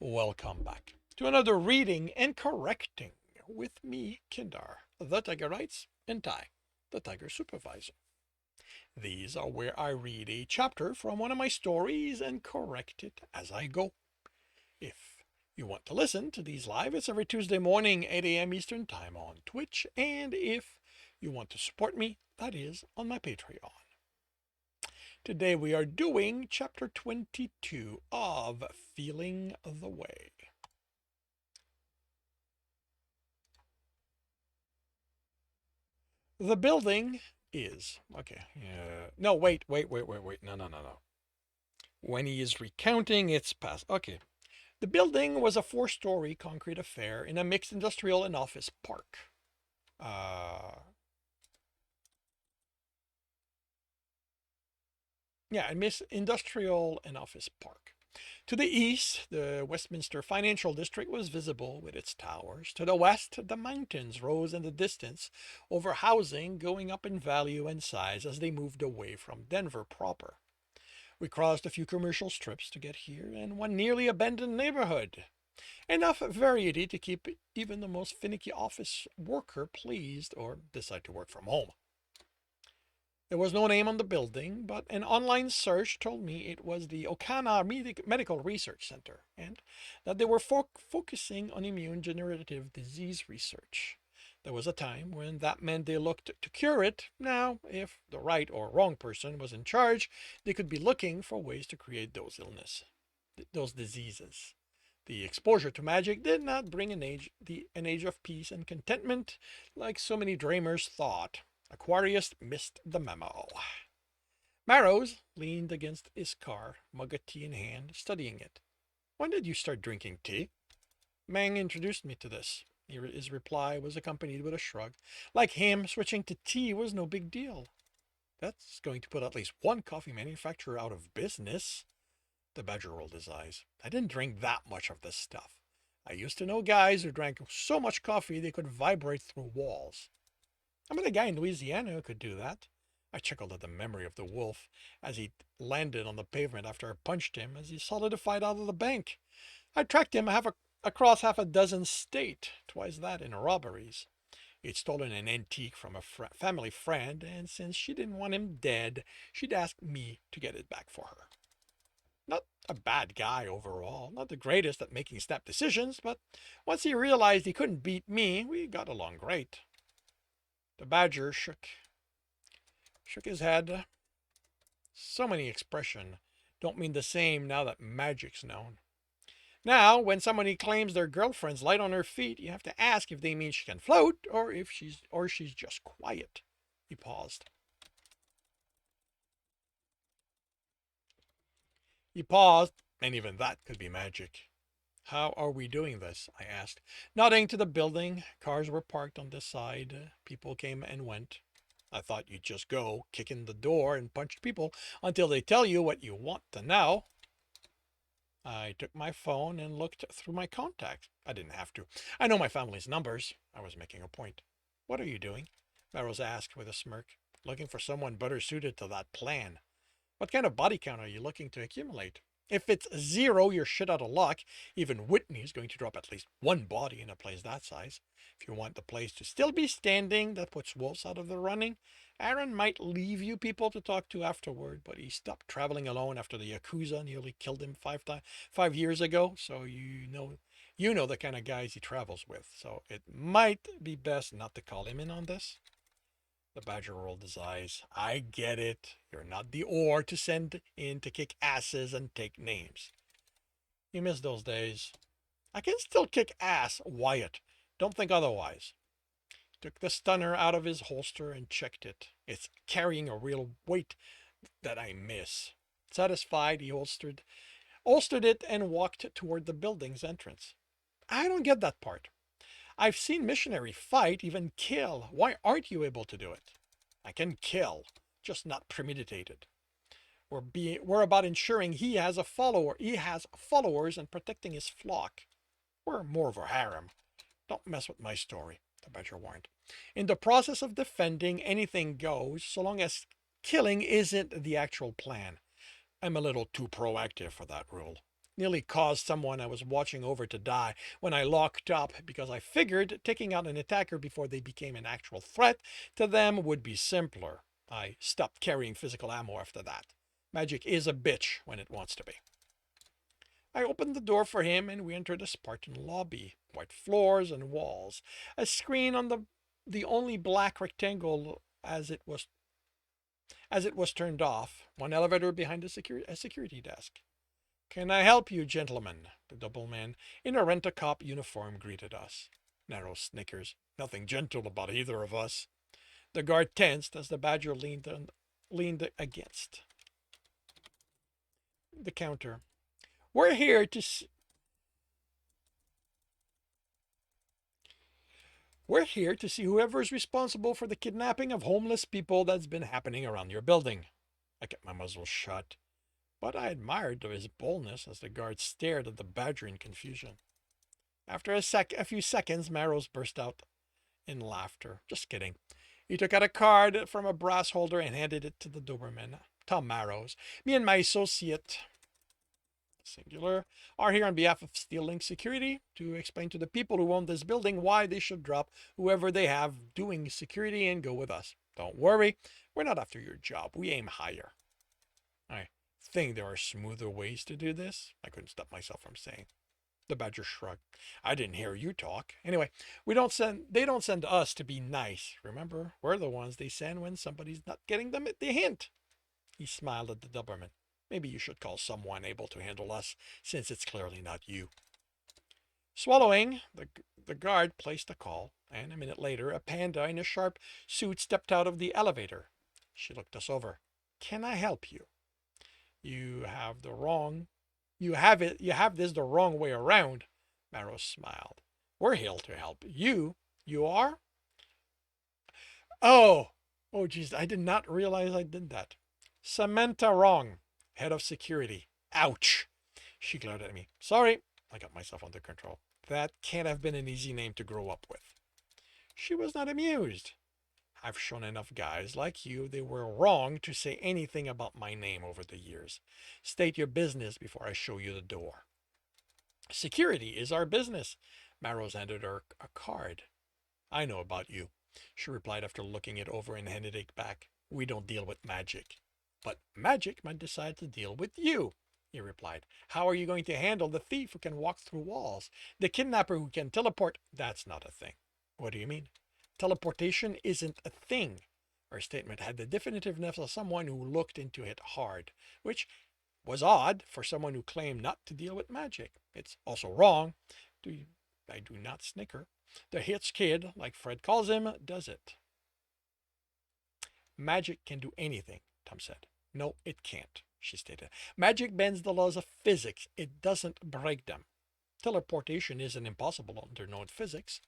Welcome back to another reading and correcting with me, Kindar, the Tiger Writes, and Ty, the Tiger Supervisor. These are where I read a chapter from one of my stories and correct it as I go. If you want to listen to these live, it's every Tuesday morning, 8 a.m. Eastern Time on Twitch, and if you want to support me, that is on my Patreon. Today we are doing chapter 22 of Feeling the Way. The building is okay. No, wait. No. When he is recounting, it's past. Okay. The building was a four-story concrete affair in a mixed industrial and office park. A mixed industrial and office park. To the east, the Westminster Financial District was visible with its towers. To the west, the mountains rose in the distance, over housing going up in value and size as they moved away from Denver proper. We crossed a few commercial strips to get here and one nearly abandoned neighborhood. Enough variety to keep even the most finicky office worker pleased or decide to work from home. There was no name on the building, but an online search told me it was the Okana Medical Research Center and that they were focusing on immune degenerative disease research. There was a time when that meant they looked to cure it. Now, if the right or wrong person was in charge, they could be looking for ways to create those diseases. The exposure to magic did not bring an age of peace and contentment like so many dreamers thought. Aquarius missed the memo. Marrows leaned against his car, mug of tea in hand, studying it. When did you start drinking tea? Mang introduced me to this. His reply was accompanied with a shrug. Like him, switching to tea was no big deal. That's going to put at least one coffee manufacturer out of business. The badger rolled his eyes. I didn't drink that much of this stuff. I used to know guys who drank so much coffee they could vibrate through walls. I met a guy in Louisiana who could do that. I chuckled at the memory of the wolf as he landed on the pavement after I punched him as he solidified out of the bank. I tracked him across half a dozen states, twice that in robberies. He'd stolen an antique from a family friend, and since she didn't want him dead, she'd asked me to get it back for her. Not a bad guy overall, not the greatest at making snap decisions, but once he realized he couldn't beat me, we got along great. The badger shook his head. So many expressions don't mean the same now that magic's known. Now, when somebody claims their girlfriend's light on her feet, you have to ask if they mean she can float or if she's just quiet. He paused. And even that could be magic. How are we doing this? I asked, nodding to the building. Cars were parked on this side. People came and went. I thought you'd just go, kick in the door, and punch people until they tell you what you want to know. I took my phone and looked through my contacts. I didn't have to. I know my family's numbers. I was making a point. What are you doing? Barrows asked with a smirk. Looking for someone better suited to that plan. What kind of body count are you looking to accumulate? If it's 0, you're shit out of luck. Even Whitney's going to drop at least one body in a place that size. If you want the place to still be standing, that puts wolves out of the running. Aaron might leave you people to talk to afterward, but he stopped traveling alone after the Yakuza nearly killed him 5 years ago. So you know the kind of guys he travels with. So it might be best not to call him in on this. The badger rolled his eyes. I get it. You're not the Orr to send in to kick asses and take names. You miss those days. I can still kick ass, Wyatt. Don't think otherwise. Took the stunner out of his holster and checked it. It's carrying a real weight that I miss. Satisfied, he holstered it and walked toward the building's entrance. I don't get that part. I've seen missionary fight, even kill. Why aren't you able to do it? I can kill, just not premeditated. We're about ensuring he has followers and protecting his flock. We're more of a harem. Don't mess with my story, the badger warned. In the process of defending, anything goes, so long as killing isn't the actual plan. I'm a little too proactive for that rule. Nearly caused someone I was watching over to die when I locked up because I figured taking out an attacker before they became an actual threat to them would be simpler. I stopped carrying physical ammo after that. Magic is a bitch when it wants to be. I opened the door for him and we entered a Spartan lobby. White floors and walls. A screen on the only black rectangle as it was turned off. One elevator behind a security desk. Can I help you, gentlemen? The doubleman in a rent-a-cop uniform greeted us. Narrow snickers. Nothing gentle about either of us. The guard tensed as the badger leaned against the counter. We're here to We're here to see whoever is responsible for the kidnapping of homeless people that's been happening around your building. I kept my muzzle shut, but I admired his boldness as the guard stared at the badger in confusion. After a few seconds, Marrows burst out in laughter. Just kidding. He took out a card from a brass holder and handed it to the Doberman. Tom Marrows. Me and my associate, singular, are here on behalf of Steel Link Security to explain to the people who own this building why they should drop whoever they have doing security and go with us. Don't worry, we're not after your job. We aim higher. I think there are smoother ways to do this, I couldn't stop myself from saying. The badger shrugged. I didn't hear you talk. Anyway, they don't send us to be nice. Remember, we're the ones they send when somebody's not getting them the hint. He smiled at the Doberman. Maybe you should call someone able to handle us, since it's clearly not you. Swallowing, the guard placed a call, and a minute later, a panda in a sharp suit stepped out of the elevator. She looked us over. Can I help you? You have this the wrong way around. Marrow smiled. We're here to help you. You are? Oh, geez, I did not realize I did that. Samantha Wrong, head of security. Ouch. She glared at me. Sorry. I got myself under control. That can't have been an easy name to grow up with. She was not amused. I've shown enough guys like you they were wrong to say anything about my name over the years. State your business before I show you the door. Security is our business. Marrows handed her a card. I know about you, she replied after looking it over and handed it back. We don't deal with magic. But magic might decide to deal with you, he replied. How are you going to handle the thief who can walk through walls? The kidnapper who can teleport? That's not a thing. What do you mean? Teleportation isn't a thing. Her statement had the definitiveness of someone who looked into it hard, which was odd for someone who claimed not to deal with magic. It's also wrong. I do not snicker. The Hitch Kid, like Fred calls him, does it. Magic can do anything, Tom said. No, it can't, she stated. Magic bends the laws of physics. It doesn't break them. Teleportation isn't impossible under known physics.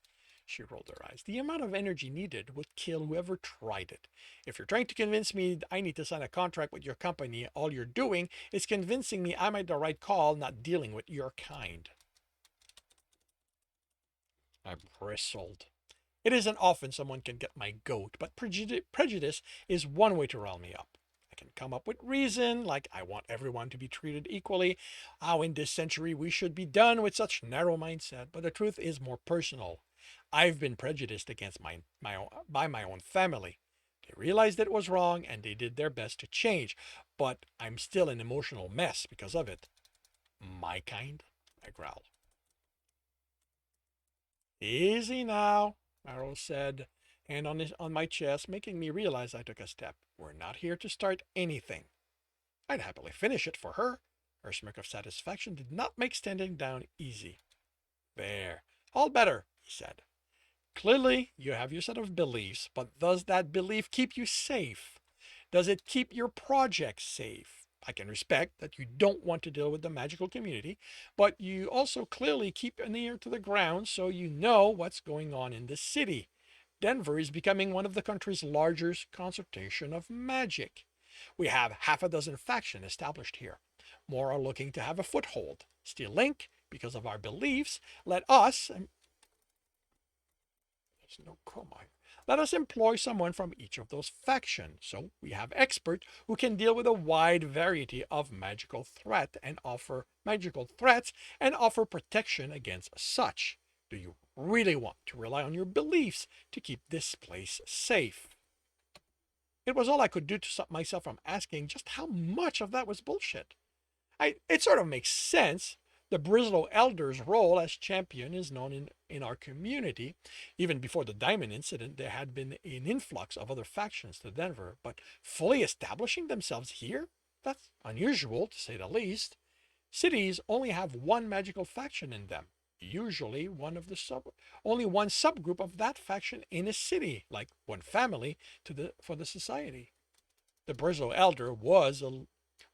She rolled her eyes. The amount of energy needed would kill whoever tried it. If you're trying to convince me I need to sign a contract with your company, all you're doing is convincing me I made the right call, not dealing with your kind. I bristled. It isn't often someone can get my goat, but prejudice is one way to rile me up. I can come up with reason, like I want everyone to be treated equally, how in this century we should be done with such narrow mindset, but the truth is more personal. I've been prejudiced against by my own family. They realized it was wrong and they did their best to change, but I'm still an emotional mess because of it. My kind? I growled. Easy now, Marrow said, hand on my chest, making me realize I took a step. We're not here to start anything. I'd happily finish it for her. Her smirk of satisfaction did not make standing down easy. There, all better, he said. Clearly, you have your set of beliefs, but does that belief keep you safe? Does it keep your project safe? I can respect that you don't want to deal with the magical community, but you also clearly keep an ear to the ground so you know what's going on in the city. Denver is becoming one of the country's largest concentration of magic. We have half a dozen factions established here. More are looking to have a foothold. Steel Link, because of our beliefs, let Let us employ someone from each of those factions. So we have experts who can deal with a wide variety of magical threats and offer protection against such. Do you really want to rely on your beliefs to keep this place safe? It was all I could do to stop myself from asking just how much of that was bullshit. It sort of makes sense. The Brislow Elder's role as champion is known in our community. Even before the Diamond incident, there had been an influx of other factions to Denver, but fully establishing themselves here? That's unusual, to say the least. Cities only have one magical faction in them. Usually only one subgroup of that faction in a city, like one family for the society. The Brislow Elder was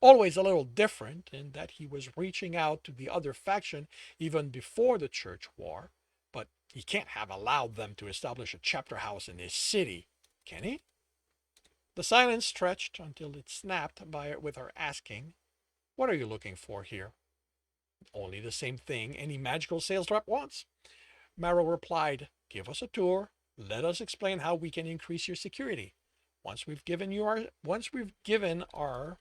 always a little different in that he was reaching out to the other faction even before the church war, but he can't have allowed them to establish a chapter house in his city, can he? The silence stretched until it snapped with her asking, "What are you looking for here?" "Only the same thing any magical sales rep wants." Marrow replied, "Give us a tour. Let us explain how we can increase your security. Once we've given our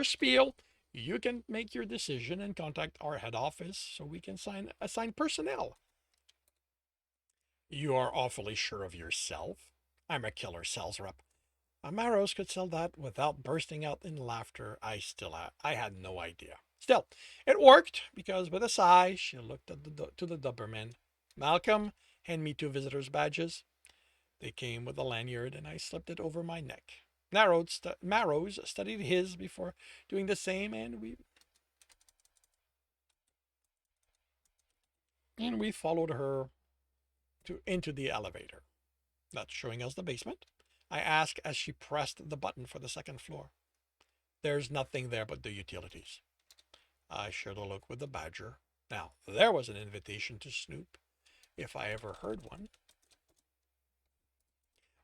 spiel, you can make your decision and contact our head office so we can assign personnel." "You are awfully sure of yourself." "I'm a killer sales rep." Amaros could sell that without bursting out in laughter. I had no idea. Still, it worked because with a sigh, she looked to the Doberman. "Malcolm, hand me 2 visitors' badges." They came with a lanyard, and I slipped it over my neck. Marrows studied his before doing the same, and we followed her into the elevator. "That's showing us the basement?" I asked as she pressed the button for the second floor. "There's nothing there but the utilities." I shared a look with the badger. Now, there was an invitation to snoop, if I ever heard one.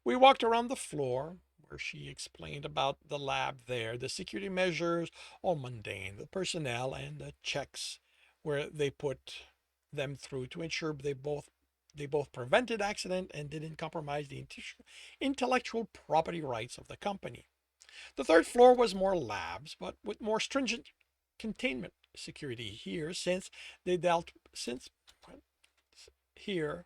We walked around the floor, where she explained about the lab there, the security measures, all mundane, the personnel, and the checks where they put them through to ensure they both prevented accident and didn't compromise the intellectual property rights of the company. The third floor was more labs, but with more stringent containment security here, since here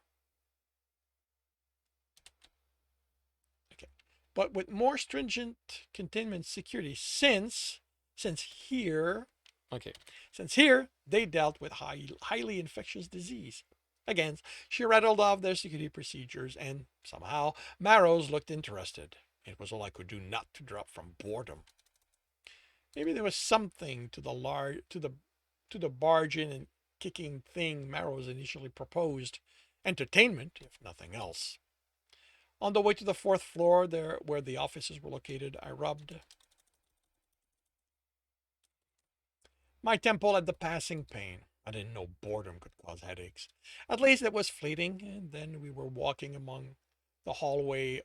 okay, but with more stringent containment security since here okay, since here they dealt with highly infectious disease. Again, she rattled off their security procedures, and somehow Marrows looked interested. It was all I could do not to drop from boredom. Maybe there was something to the barge in and kicking thing Marrows initially proposed. Entertainment, if nothing else. On the way to the fourth floor, there where the offices were located, I rubbed my temple at the passing pain. I didn't know boredom could cause headaches. At least it was fleeting, and then we were walking among the hallway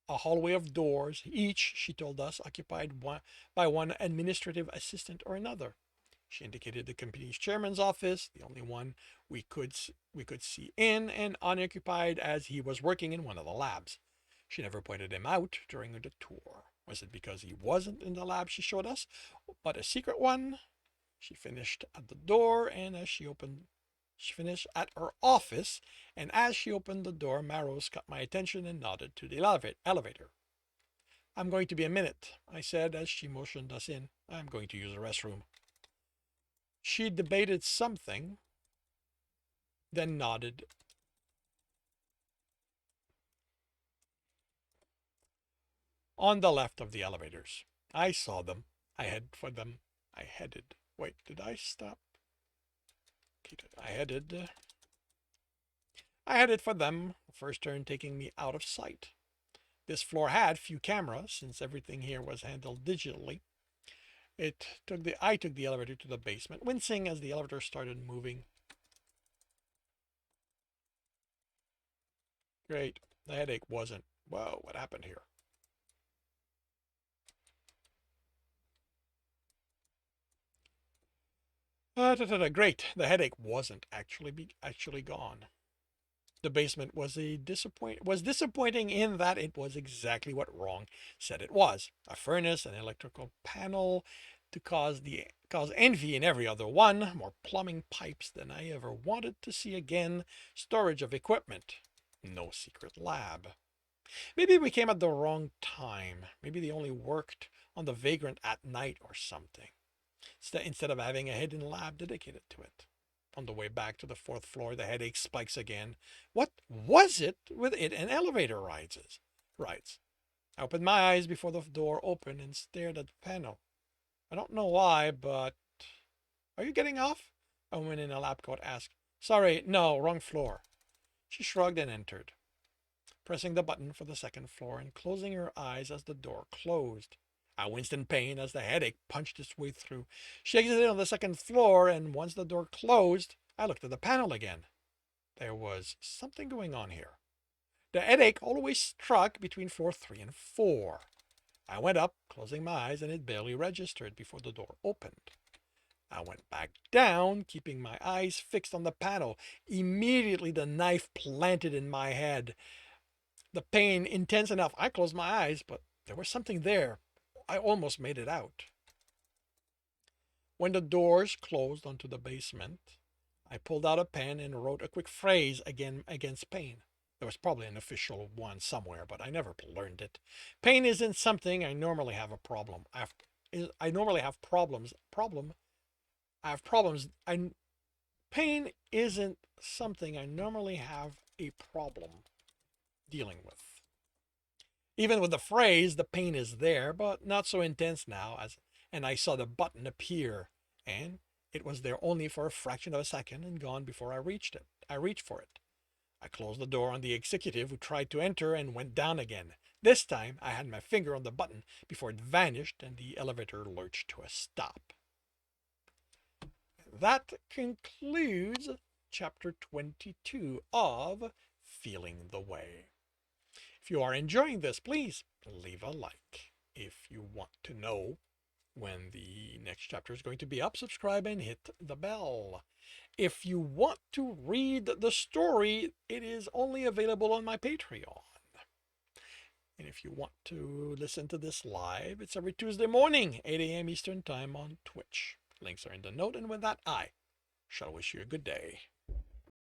a hallway of doors, each, she told us, occupied by one administrative assistant or another. She indicated the company's chairman's office, the only one we could see in, and unoccupied as he was working in one of the labs. She never pointed him out during the tour. Was it because he wasn't in the lab she showed us, but a secret one? She finished at the door, and she finished at her office, and as she opened the door, Marrows caught my attention and nodded to the elevator. "I'm going to be a minute," I said as she motioned us in. "I'm going to use the restroom." She debated something, then nodded. "On the left of the elevators." I saw them. I headed for them. I headed. Wait, did I stop? Okay, I headed for them, the first turn taking me out of sight. This floor had few cameras, since everything here was handled digitally. I took the elevator to the basement, wincing as the elevator started moving. Great. The headache wasn't. Whoa, what happened here? Great. The headache wasn't actually gone. The basement was disappointing in that it was exactly what Wrong said it was. A furnace, an electrical panel to cause envy in every other one, more plumbing pipes than I ever wanted to see again, storage of equipment, no secret lab. Maybe we came at the wrong time. Maybe they only worked on the Vagrant at night or something, instead of having a hidden lab dedicated to it. On the way back to the fourth floor, the headache spikes again. What was it with it and elevator rides? I opened my eyes before the door opened and stared at the panel. I don't know why, but... Are you getting off? A woman in a lab coat asked. Sorry, no, wrong floor. She shrugged and entered, pressing the button for the second floor and closing her eyes as the door closed. I winced in pain as the headache punched its way through. She exited on the second floor, and once the door closed, I looked at the panel again. There was something going on here. The headache always struck between floor 3 and 4. I went up, closing my eyes, and it barely registered before the door opened. I went back down, keeping my eyes fixed on the panel. Immediately, the knife planted in my head. The pain intense enough, I closed my eyes, but there was something there. I almost made it out. When the doors closed onto the basement, I pulled out a pen and wrote a quick phrase again against pain. There was probably an official one somewhere, but I never learned it. Pain isn't something I normally have a problem. I normally have problems. I have problems. Pain isn't something I normally have a problem dealing with. Even with the phrase, the pain is there, but not so intense now, and I saw the button appear, and it was there only for a fraction of a second and gone before I reached it. I reached for it. I closed the door on the executive who tried to enter and went down again. This time I had my finger on the button before it vanished and the elevator lurched to a stop. That concludes chapter 22 of Feeling the Way. If you are enjoying this, please leave a like. If you want to know when the next chapter is going to be up, subscribe and hit the bell. If you want to read the story, it is only available on my Patreon. And if you want to listen to this live, it's every Tuesday morning, 8 a.m. Eastern Time on Twitch. Links are in the note, and with that, I shall wish you a good day.